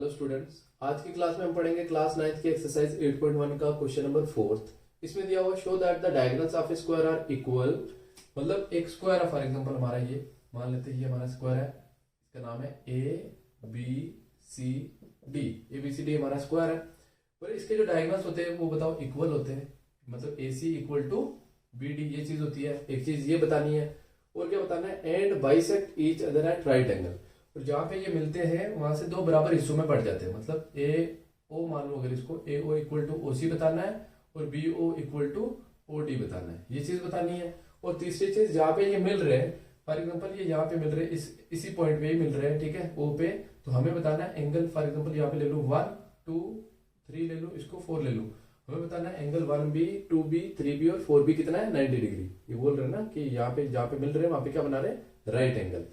Hello students, आज की class में हम पढ़ेंगे क्लास 9th की एक्सरसाइज 8.1 का क्वेश्चन नंबर 4। इसमें दिया हुआ show that the diagonals of a square are equal. मतलब एक स्क्वायर है, फॉर एग्जांपल हमारा ये मान लेते हैं, ये हमारा स्क्वायर है, इसका नाम है A B C D. A B C D हमारा स्क्वायर है और इसके जो डायगोनल्स होते हैं वो बताओ इक्वल होते हैं। मतलब ए C equal to B D, ये चीज होती है। एक चीज ये बतानी है और क्या बताना है, and bisect each other at right angle. और जहां पे ये मिलते हैं वहां से दो बराबर हिस्सों में बढ़ जाते हैं। मतलब ए ओ मान लो, अगर इसको ए ओ इक्वल टू ओ सी बताना है और B O equal to O D बताना है, ये चीज बतानी है। और तीसरी चीज, जहां पे ये मिल रहे हैं, फॉर एग्जाम्पल ये यहाँ पे मिल रहे हैं, इसी पॉइंट पे ही मिल रहे हैं, ठीक है, ओ पे, तो हमें बताना है एंगल। फॉर एग्जाम्पल यहाँ पे ले लो 1 2 3 ले लो, इसको 4 ले लो, हमें बताना है एंगल 1B 2B 3B और 4B कितना है, 90 डिग्री। ये बोल रहे हैं ना कि यहाँ पे जहाँ पे मिल रहे हैं वहां पे क्या बना रहे हैं, राइट एंगल।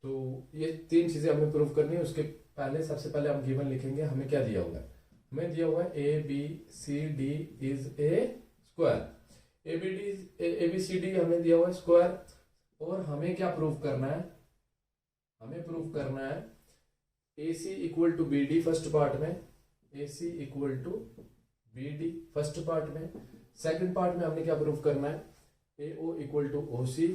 तो ये तीन चीजें हमें प्रूव करनी है। उसके पहले सबसे पहले हम गिवन लिखेंगे, हमें क्या दिया हुआ है। हमें दिया हुआ है A B C D is a square. A B C D हमें दिया हुआ है स्क्वायर। और हमें क्या प्रूव करना है, हमें प्रूव करना है A C equal to B D first part में, A C equal to B D first part में। सेकंड पार्ट में हमने क्या प्रूव करना है, A O equal to O C,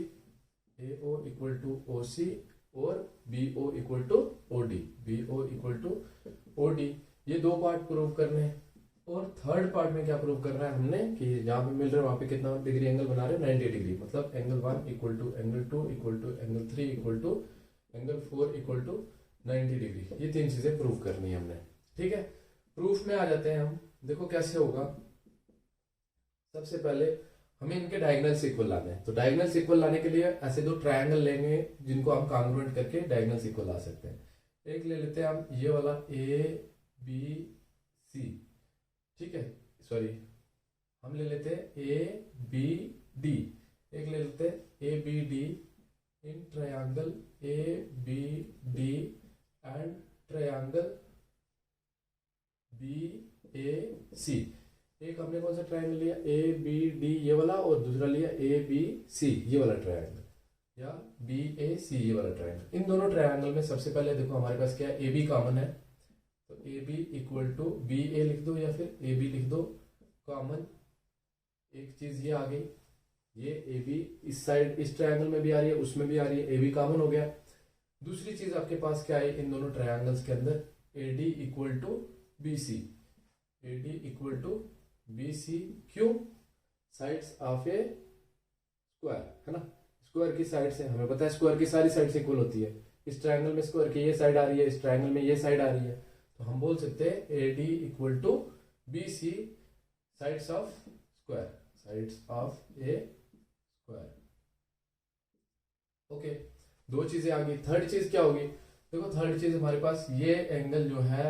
A O equal to O C और B O equal to O D, B O equal to O D. ये दो part prove करने हैं। और थर्ड पार्ट में क्या प्रूव करना है हमने कि जहां पे मिल रहा है वहां पे कितना डिग्री एंगल बना रहे हैं, 90 डिग्री। मतलब angle 1 equal to angle 2 equal to angle 3 equal to angle 4 equal to 90 degree. ये तीन चीजें प्रूव करनी है हमने, ठीक है। प्रूफ में आ जाते हैं हम। देखो कैसे होगा। सबसे पहले हमें इनके डायगोनल्स इक्वल लाने हैं। तो डायगोनल्स इक्वल लाने के लिए ऐसे दो ट्रायंगल लेंगे जिनको हम कॉन्ग्रुएंट करके डायगोनल्स इक्वल ला सकते हैं। एक ले लेते हैं हम ये वाला ए बी सी, ठीक है, सॉरी, हम ले लेते हैं ए बी डी। एक ले लेते हैं A B D in triangle A B D and triangle B A C. एक हमने कौन सा ट्रायंगल लिया, ए बी डी ये वाला, और दूसरा लिया ए बी सी ये वाला ट्रायंगल, या बी ए सी ये वाला ट्रायंगल। इन दोनों ट्रायंगल में सबसे पहले देखो हमारे पास क्या है, ए बी कॉमन है, तो A B equal to B A लिख दो या फिर ए बी लिख दो कॉमन। एक चीज ये आ गई, ये ए बी इस साइड इस ट्रायंगल में भी आ रही है, उसमें भी आ रही है, ए बी कॉमन हो गया। दूसरी चीज आपके पास क्या है इन दोनों ट्रायंगल्स के अंदर, A D equal to B C, A D equal to B C. क्यों, साइड्स ऑफ ए स्क्वायर है ना, स्क्वायर की साइड से हमें पता है स्क्वायर की सारी साइड से इक्वल होती है। इस ट्रायंगल में स्क्वायर की ये साइड आ रही है, इस ट्रायंगल में ये साइड आ रही है, तो हम बोल सकते हैं A D equal to B C sides of square, sides of a square. Okay, दो चीजें आ गई। थर्ड चीज क्या होगी, देखो थर्ड चीज हमारे पास ये एंगल जो है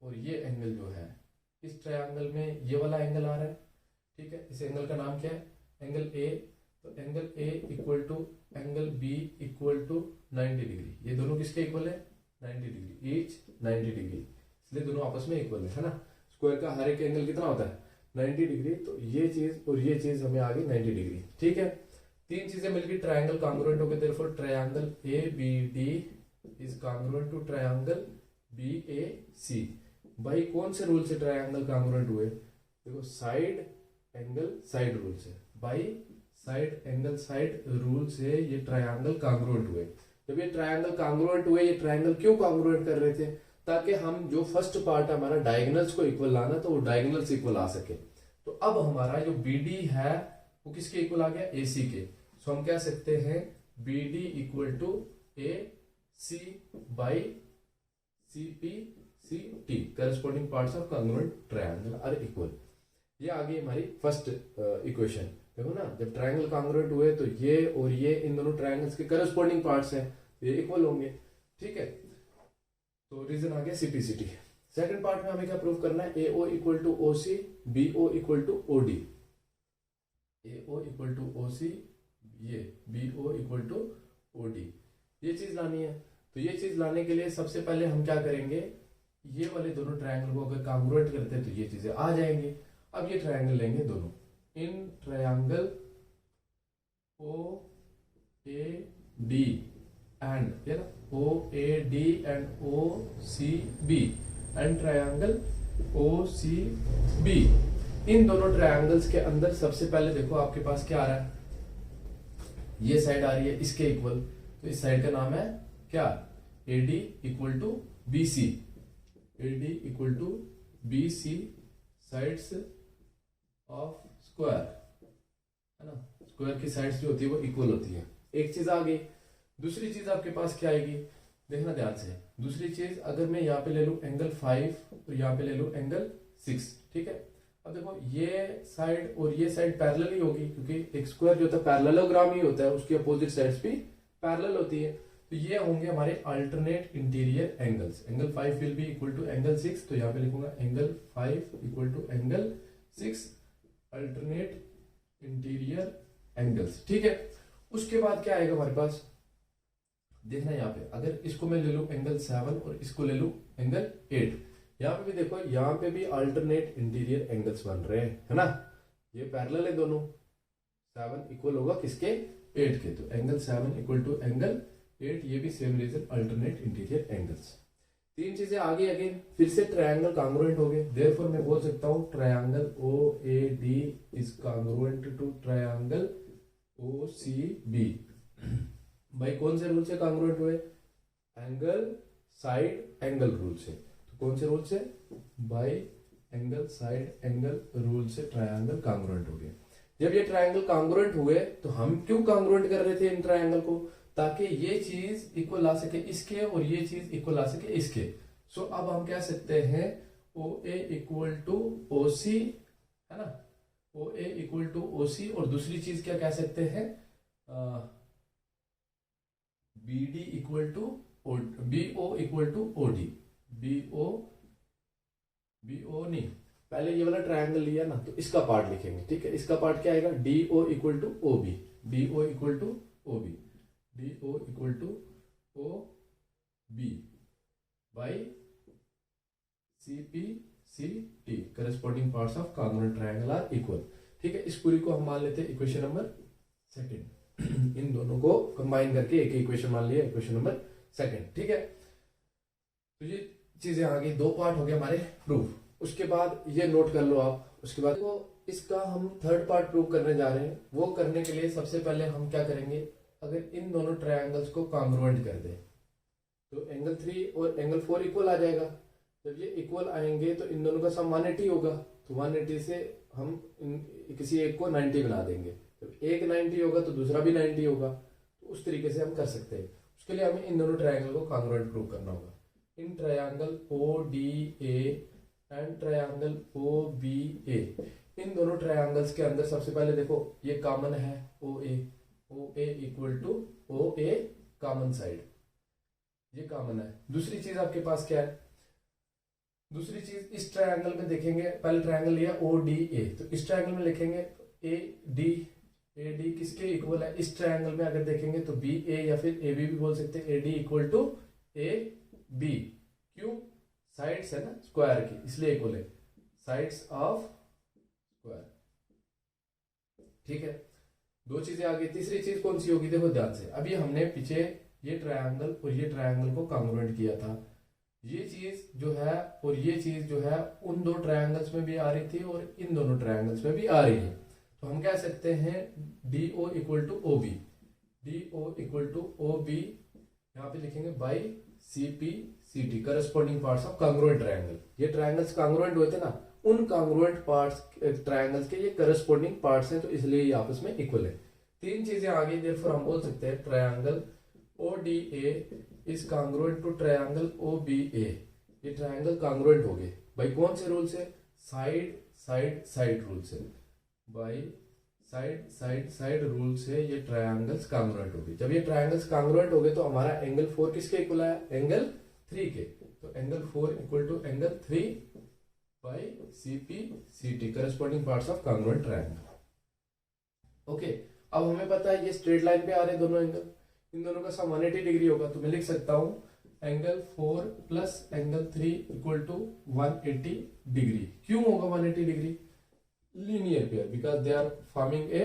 और ये एंगल जो है, इस ट्रायंगल में ये वाला एंगल आ रहा है, ठीक है। इस एंगल का नाम क्या है, एंगल ए। तो angle A equal to angle B equal to 90 degree. ये दोनों किसके इक्वल है, 90 डिग्री, ईच 90 डिग्री, इसलिए दोनों आपस में इक्वल है ना। स्क्वायर का हर एक एंगल कितना होता है, 90 डिग्री। तो ये चीज और ये चीज हमें आ गई 90 डिग्री, ठीक है। तीन चीजें मिलकर ट्रायंगल कॉन्ग्रुएंट हो गए, therefore triangle A B D is congruent to triangle B A C. भाई कौन से रूल से ट्रायंगल कॉन्ग्रुएंट हुए, देखो साइड एंगल साइड रूल से। भाई साइड एंगल साइड रूल से ये ट्रायंगल कॉन्ग्रुएंट हुए। जब ये ट्रायंगल कॉन्ग्रुएंट हुए, ये ट्रायंगल क्यों कॉन्ग्रुएंट कर रहे थे, ताकि हम जो फर्स्ट पार्ट है हमारा डायगोनल्स को इक्वल लाना, तो वो डायगोनल्स इक्वल आ सके। तो अब हमारा जो बी डी है वो किसके इक्वल आ गया, ए सी के। सो हम कह सकते हैं B D equal to A C by C P C T, corresponding parts of congruent triangle are equal. ये आ गई हमारी फर्स्ट इक्वेशन। देखो ना, जब ट्रायंगल कॉन्ग्रुएंट हुए तो ये और ये इन दोनों ट्रायंगल्स के करस्पॉन्डिंग पार्ट्स हैं, ये इक्वल होंगे, ठीक है। तो रीजन आ गया सिटीसिटी। सेकंड पार्ट में हमें क्या प्रूव करना है, A O equal to O C B O equal to O D, A O equal to O C, ये B O equal to O D, ये चीज लानी है। तो ये चीज लाने के लिए सबसे पहले हम क्या करेंगे, ये वाले दोनों ट्रायंगल को अगर कॉन्ग्रुएंट करते हैं तो ये चीजें आ जाएंगी। अब ये ट्रायंगल लेंगे दोनों, in triangle O A D and, O A D and O C B, and triangle O C B. इन दोनों ट्रायंगल्स के अंदर सबसे पहले देखो आपके पास क्या आ रहा है, ये साइड आ रही है इसके इक्वल, तो इस साइड का नाम है क्या, AD equal to BC। AD equal to BC sides of square, है ना, स्क्वायर की साइड्स जो होती है वो इक्वल होती है। एक चीज आ गई। दूसरी चीज आपके पास क्या आएगी, देखना ध्यान से। दूसरी चीज, अगर मैं यहाँ पे ले लूं एंगल 5 और यहाँ पे ले लूं एंगल 6, ठीक है। अब देखो ये साइड और ये साइड पैरेलल ही होगी, क्योंकि एक स्क्वायर जो होता है पैरेललोग्राम ही होता है, उसकी अपोजिट साइड्स भी पैरेलल होती है। तो ये होंगे हमारे alternate interior angles. Angle 5 will be equal to angle 6, तो यहाँ पे लिखूंगा angle 5 equal to angle 6 alternate interior angles, ठीक है। उसके बाद क्या आएगा हमारे पास, देखना यहाँ पे, अगर इसको मैं ले लूं एंगल 7 और इसको ले लूं एंगल 8, यहाँ पे भी देखो, यहाँ पे भी अल्टरनेट इंटीरियर एंगल्स बन रहे हैं, है ना, ये पैरेलल है दोनों। 7 इक्वल होगा किसके, 8 के, तो एंगल 7 इक्वल टू एंगल 8, ये भी same reason alternate interior angles. तीन चीजें आगे अगेन फिर से ट्रायंगल कांग्रुएंट हो गए, देयरफॉर मैं बोल सकता हूं triangle OAD is congruent to triangle OCB। भाई कौन से रूल से कांग्रुएंट हुए, एंगल साइड एंगल रूल से। तो कौन से रूल से, bye angle side angle rule से ट्रायंगल कांग्रुएंट हो गए। जब ये ट्रायंगल कांग्रुएंट हुए तो हम क्यों कांग्रुएंट कर रहे थे इन ट्रायंगल को, ताकि ये चीज इक्वल ला सके इसके और ये चीज इक्वल ला सके इसके। सो अब हम कह सकते हैं OA इक्वल टू OC, है ना, OA इक्वल टू OC, और दूसरी चीज क्या कह सकते हैं, BD equal to BO equal to OD। BO नहीं, पहले ये वाला ट्रायंगल लिया ना, तो इसका पार्ट लिखेंगे, ठीक है। इसका पार्ट क्या आएगा, DO equal to OB, DO equal to OB, DO equal to OB by CPCT, corresponding parts of congruent triangle are equal, ठीक है। इस पूरी को हम मान लेते हैं इक्वेशन नंबर 2। इन दोनों को कंबाइन करके एक इक्वेशन मान लिया, इक्वेशन नंबर 2, ठीक है। तो ये चीजें आ गई, दो पार्ट हो गए हमारे प्रूफ। उसके बाद ये नोट कर लो आप, उसके बाद वो इसका हम थर्ड पार्ट प्रूव करने जा रहे हैं। वो करने के लिए सबसे पहले हम क्या करेंगे, अगर इन दोनों ट्रायंगल्स को कॉन्ग्रुएंट कर दें तो एंगल 3 और एंगल 4 इक्वल आ जाएगा। जब ये इक्वल आएंगे तो इन दोनों का सम 180 होगा, तो 180 से हम किसी एक को 90 बना देंगे। जब एक 90 होगा तो दूसरा भी 90 होगा, तो उस तरीके से हम कर सकते हैं। उसके लिए हमें इन दोनों ट्रायंगल को कॉन्ग्रुएंट प्रूव करना होगा। In triangle ODA and triangle OBA, इन दोनों ट्रायंगल्स के अंदर सबसे पहले देखो ये कॉमन है OA equal to OA common side, ये कॉमन है। दूसरी चीज आपके पास क्या है, दूसरी चीज इस ट्रायंगल में देखेंगे, पहले ट्रायंगल लिया ODA, तो इस ट्रायंगल में लिखेंगे AD किसके इक्वल है, इस ट्रायंगल में अगर देखेंगे तो BA या फिर AB भी बोल सकते हैं, AD इक्वल टू AB। क्यों, साइड्स है ना स्क्वायर की, इसलिए इक्वल है, साइड्स ऑफ स्क्वायर, ठीक है। दो चीजें आ गई। तीसरी चीज कौन सी होगी, देखो ध्यान से, अभी हमने पीछे ये ट्रायंगल और ये ट्रायंगल को कॉन्ग्रुएंट किया था। ये चीज जो है और ये चीज जो है उन दो ट्रायंगल्स में भी आ रही थी और इन दोनों ट्रायंगल्स में भी आ रही है। तो हम कह सकते हैं DO equal to OB, DO equal to OB, यहाँ पे लिखेंगे by CPCT, corresponding parts of congruent triangle. ये ट्रायंगल्स कॉन्ग्रुएंट हुए थे ना, उन कॉन्ग्रुएंट पार्ट्स ट्रायंगल्स के ये करस्पॉन्डिंग पार्ट्स हैं, तो इसलिए ये आपस में इक्वल है। तीन चीजें आ गई, देयरफॉर हम बोल सकते हैं triangle ODA is congruent to triangle OBA। ये ट्रायंगल कॉन्ग्रुएंट हो गए भाई कौन से रूल से, साइड साइड साइड रूल से, by side side side rule से ये ट्रायंगल्स कॉन्ग्रुएंट हो गए। जब ये ट्रायंगल्स कॉन्ग्रुएंट हो गए तो हमारा एंगल 4 किसके इक्वल आया, एंगल 3 के, तो angle 4 equal to angle 3 by CPCT, corresponding parts of congruent triangle. Okay, अब हमें पता है ये स्ट्रेट लाइन पे आ रहे दोनों एंगल, इन दोनों का सम 180 डिग्री होगा, तो मैं लिख सकता हूं angle 4 plus angle 3 equal to 180 degree. क्यों होगा 180 degree, linear pair, because they are forming a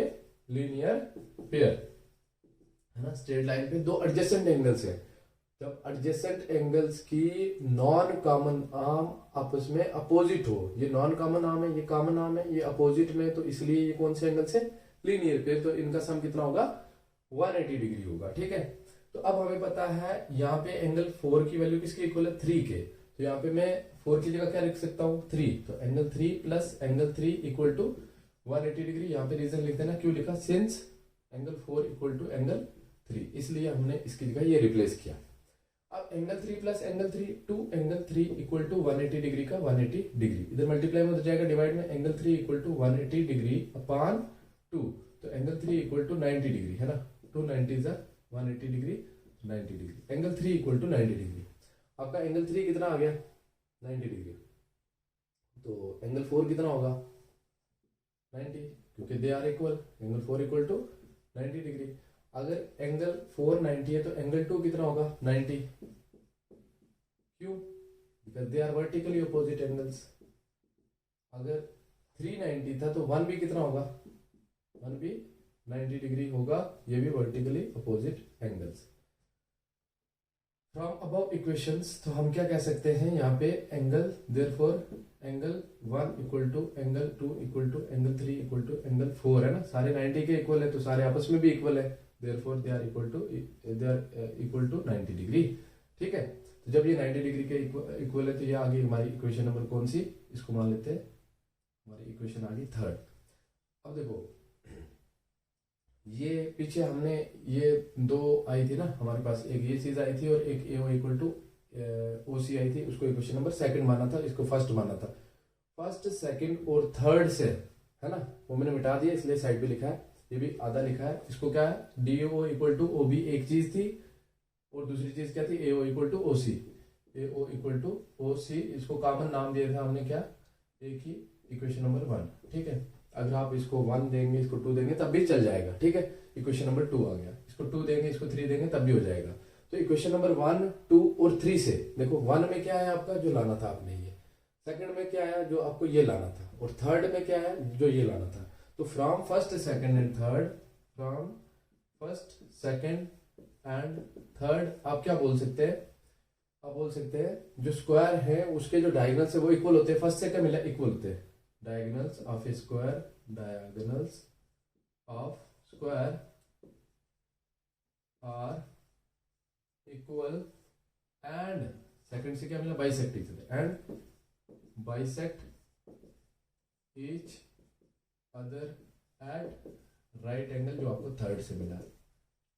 linear pair, है ना। स्ट्रेट लाइन पे दो एडजेसेंट एंगल्स है, जब एडजेसेंट एंगल्स की नॉन कॉमन आर्म आपस में अपोजिट हो, ये नॉन कॉमन आर्म है, ये कॉमन आर्म है, ये अपोजिट में, तो इसलिए ये कौन से एंगल से, लीनियर पे, तो इनका सम कितना होगा, 180 डिग्री होगा। ठीक है, तो अब हमें पता है यहाँ पे एंगल 4 की वैल्यू किसके इक्वल है, 3 के, तो यहाँ पे मैं 4 की जगह क्या लिख सकता हूँ, 3, तो angle 3 plus angle 3 equal to 180 degree. यहाँ पे रीजन लिख देना, क्यों लिखा, since angle 4 equal to angle 3, इसलिए हमने इसकी जगह ये रिप्लेस किया। अब angle 3 plus angle 3 two angle 3 equal to 180 degree का 180 डिग्री, इधर मल्टीप्लाई में हो जाएगा, डिवाइड में angle 3 equal to 180 degree upon 2, तो एंगल 3 इक्वल टू 90 डिग्री है ना, 290 is 180 degree, 90 degree, angle 3 equal to 90 degree. आपका एंगल 3 कितना आ गया, 90 डिग्री, तो एंगल 4 कितना होगा, 90, क्योंकि they are equal, angle 4 equal to 90 degree. अगर एंगल 4 90 है तो एंगल 2 कितना होगा, 90, क्यों, because they are vertically opposite angles. अगर 390 था तो 1 भी कितना होगा, 1 भी 90 डिग्री होगा, ये भी vertically opposite angles. From above equations, तो हम क्या कह सकते हैं यहाँ पे, angle therefore angle 1 equal to angle 2 equal to angle 3 equal to angle 4 है ना, सारे 90 के इक्वल है, तो सारे आपस में भी इक्वल है, therefore they are equal to 90 degree. ठीक है, तो जब ये 90 डिग्री के इक्वल है तो ये आगे हमारी इक्वेशन नंबर कौन सी, इसको मान लेते हैं, हमारी इक्वेशन आ गई 3rd। अब देखो ये पीछे हमने ये 2 आई थी ना हमारे पास, एक ये चीज आई थी और एक AO इक्वल टू OC आई थी, उसको इक्वेशन नंबर 2nd माना था, इसको 1st माना था। 1st 2nd और 3rd से है ना, वो मैंने मिटा दिया, इसलिए साइड पे लिखा है, ये भी आधा लिखा है, इसको क्या है, DO इक्वल टू OB एक चीज थी और दूसरी चीज क्या थी, AO equal to OC, AO equal to OC, इसको कॉमन नाम दिया था हमने क्या, एक ही, इक्वेशन नंबर 1। ठीक है, अगर आप इसको 1 देंगे, इसको 2 देंगे तब भी चल जाएगा। ठीक है, इक्वेशन नंबर 2 आ गया, इसको 2 देंगे, इसको 3 देंगे तब भी हो जाएगा। तो इक्वेशन नंबर 1, 2 और 3 से देखो, 1 में क्या है आपका, जो लाना था आपने ये, 2nd में क्या है, जो आपको ये लाना था, और 3rd में क्या है, जो ये लाना था। तो from 1st 2nd and 3rd, from 1st 2nd and 3rd आप क्या बोल सकते हैं, आप बोल सकते हैं जो स्क्वायर है उसके जो डायगोनल्स है वो इक्वल होते हैं, फर्स्ट से क्या मिला, इक्वल होते हैं, diagonals of a square, diagonals of square are equal, and second से क्या मिला, bisect each other, and bisect each other at right angle, जो आपको 3rd से मिला,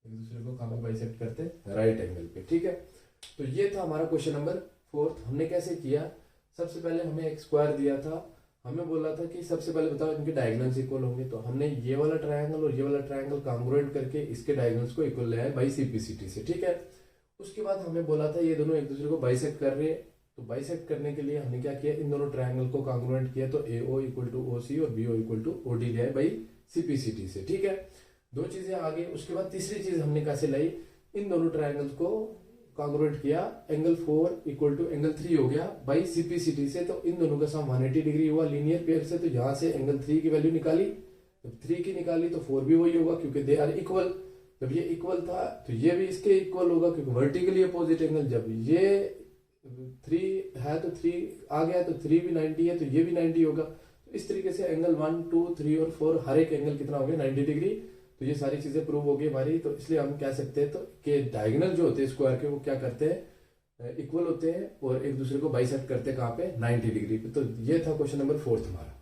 एक दूसरे को कहाँ पे बाइसेक्ट करते, राइट एंगल पे। ठीक है, तो ये था हमारा क्वेश्चन नंबर 4th। हमने कैसे किया, सबसे पहले हमें एक स्क्वायर दिया था, हमें बोला था कि सबसे पहले बताओ इनके डायगोनल्स इक्वल होंगे, तो हमने ये वाला ट्रायंगल और ये वाला ट्रायंगल कॉन्ग्रुएंट करके इसके डायगोनल्स को इक्वल ले आए बाई CPCT से। ठीक है, उसके बाद हमें बोला था ये दोनों एक दूसरे को बाइसेक्ट कर रहे हैं, तो बाइसेक्ट करने के लिए हमने क्या किया, इन दोनों ट्रायंगल को कॉन्ग्रुएंट किया, तो AO इक्वल टू OC और BO इक्वल टू OD ले आए बाई CPCT से। ठीक है, 2 चीजें आ गई। उसके बाद तीसरी चीज हमने कैसे लाई, इन दोनों ट्रायंगल्स को कॉन्ग्रुएंट किया, एंगल 4 इक्वल टू एंगल 3 हो गया बाई CPCT से, तो इन दोनों का सम 180 डिग्री हुआ लीनियर पेयर से। तो यहाँ से एंगल 3 की वैल्यू निकाली, जब 3 की निकाली तो 4 भी वही होगा, क्योंकि दे आर इक्वल। जब ये इक्वल था तो ये भी इसके इक्वल होगा, क्योंकि वर्टिकली अपोजिट एंगल, जब ये 3 है तो 3 आ गया, तो 3 भी 90 है तो ये भी 90 होगा। तो इस तरीके से एंगल 1, 2, 3 और 4 हर एक एंगल कितना हो गया, 90 डिग्री। तो ये सारी चीजें प्रूव हो गई हमारी, तो इसलिए हम कह सकते हैं तो कि डायगोनल जो होते हैं स्क्वायर के, वो क्या करते हैं, इक्वल होते हैं और एक दूसरे को बाइसेक्ट करते हैं कहाँ पे, 90 डिग्री पे। तो ये था क्वेश्चन नंबर 4th हमारा।